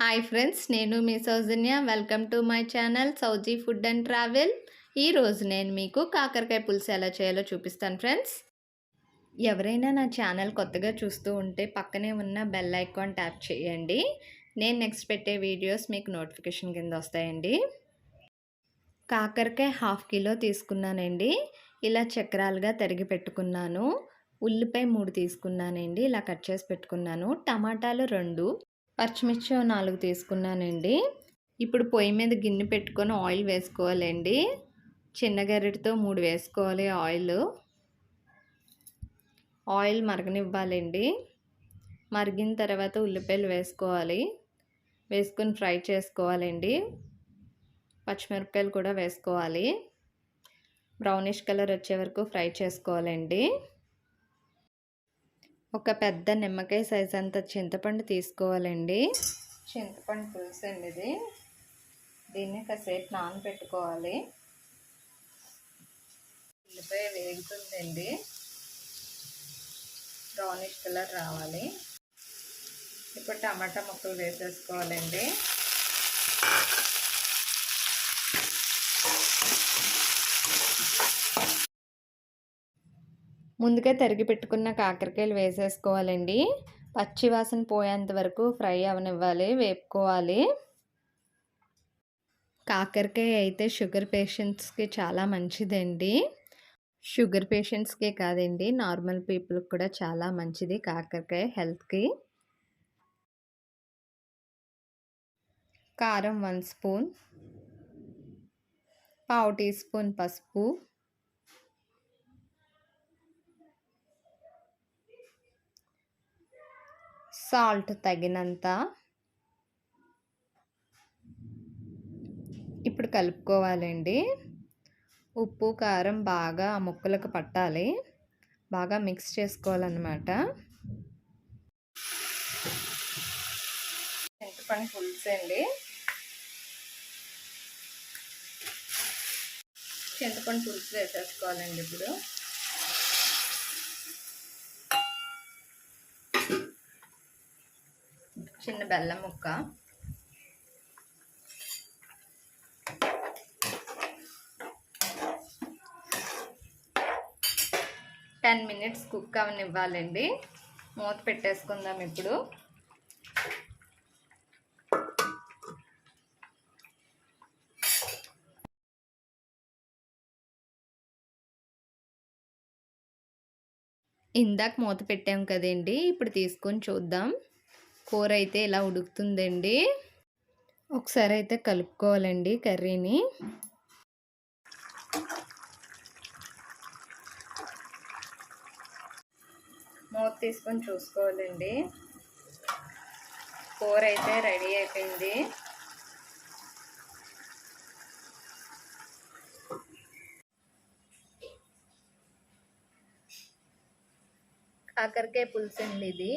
Hi friends, నేను మీ Soujanya. Welcome to my channel Souji food and travel. ఈరోజు నేను మీకు కాకరకాయ పులుసు ఎలా చేయాలో చూపిస్తాను ఫ్రెండ్స్. ఎవరైనా నా ఛానల్ కొత్తగా చూస్తూ ఉంటే పక్కనే ఉన్న బెల్ ఐకాన్ ట్యాప్ చేయండి. నేను నెక్స్ట్ పెట్టే వీడియోస్ మీకు నోటిఫికేషన్ కింద వస్తాయండి. కాకరకాయ 1/2 కిలో తీసుకున్నానండి. ఇలా చక్రాలుగా తరిగి పెట్టుకున్నాను. ఉల్లిపాయ 3 తీసుకున్నానండి. ఇలా కట్ చేసి పెట్టుకున్నాను. టమాటాలు 2, పచ్చిమిర్చి 4 తీసుకున్నానండి. ఇప్పుడు పొయ్యి మీద గిన్నె పెట్టుకొని ఆయిల్ వేసుకోవాలండి. చిన్న గరిటెతో 3 వేసుకోవాలి ఆయిల్ మరగనివ్వాలండి. మరిగిన తర్వాత ఉల్లిపాయలు వేసుకోవాలి. వేసుకొని ఫ్రై చేసుకోవాలండి. పచ్చిమిరపకాయలు కూడా వేసుకోవాలి. బ్రౌనిష్ కలర్ వచ్చే వరకు ఫ్రై చేసుకోవాలండి. ఒక పెద్ద నిమ్మకాయ సైజ్ అంత చింతపండు తీసుకోవాలండి. చింతపండు పులుసు అండి ఇది. దీన్ని కాసేపు నానబెట్టుకోవాలి. ఉల్లిపాయ వేగుతుందండి. బ్రౌనిష్ కలర్ రావాలి. ఇప్పుడు టమాటా ముక్కలు వేసేసుకోవాలండి. ముందుగా తరిగి పెట్టుకున్న కాకరకాయలు వేసేసుకోవాలండి. పచ్చి వాసన పోయేంత వరకు ఫ్రై అవనివ్వాలి, వేపుకోవాలి. కాకరకాయ అయితే షుగర్ పేషెంట్స్కి చాలా మంచిదండి. షుగర్ పేషెంట్స్కే కాదండి, నార్మల్ పీపుల్కి కూడా చాలా మంచిది కాకరకాయ హెల్త్కి. కారం 1 స్పూన్, 1/2 టీ స్పూన్ పసుపు, సాల్ట్ తగినంత. ఇప్పుడు కలుపుకోవాలండి. ఉప్పు కారం బాగా ఆ ముక్కలకు పట్టాలి. బాగా మిక్స్ చేసుకోవాలన్నమాట. చింతపండు పులుసు అండి. చింతపండు పులుసు వేసేసుకోవాలండి. ఇప్పుడు చిన్న బెల్లం ముక్క, టెన్ మినిట్స్ కుక్ అవనివ్వాలండి. మూత పెట్టేసుకుందాం. ఇప్పుడు ఇందాక మూత పెట్టాం కదండి, ఇప్పుడు తీసుకొని చూద్దాం. కూర అయితే ఇలా ఉడుకుతుందండి. ఒకసారి అయితే కలుపుకోవాలండి కర్రీని. మూత తీసుకొని చూసుకోవాలండి. కూర అయితే రెడీ అయిపోయింది. కాకరకాయ పులుసు అండి ఇది.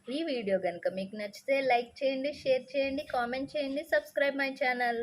ఈ వీడియో కనుక మీకు నచ్చితే లైక్ చేయండి, షేర్ చేయండి, కామెంట్ చేయండి, సబ్స్క్రైబ్ మై ఛానల్.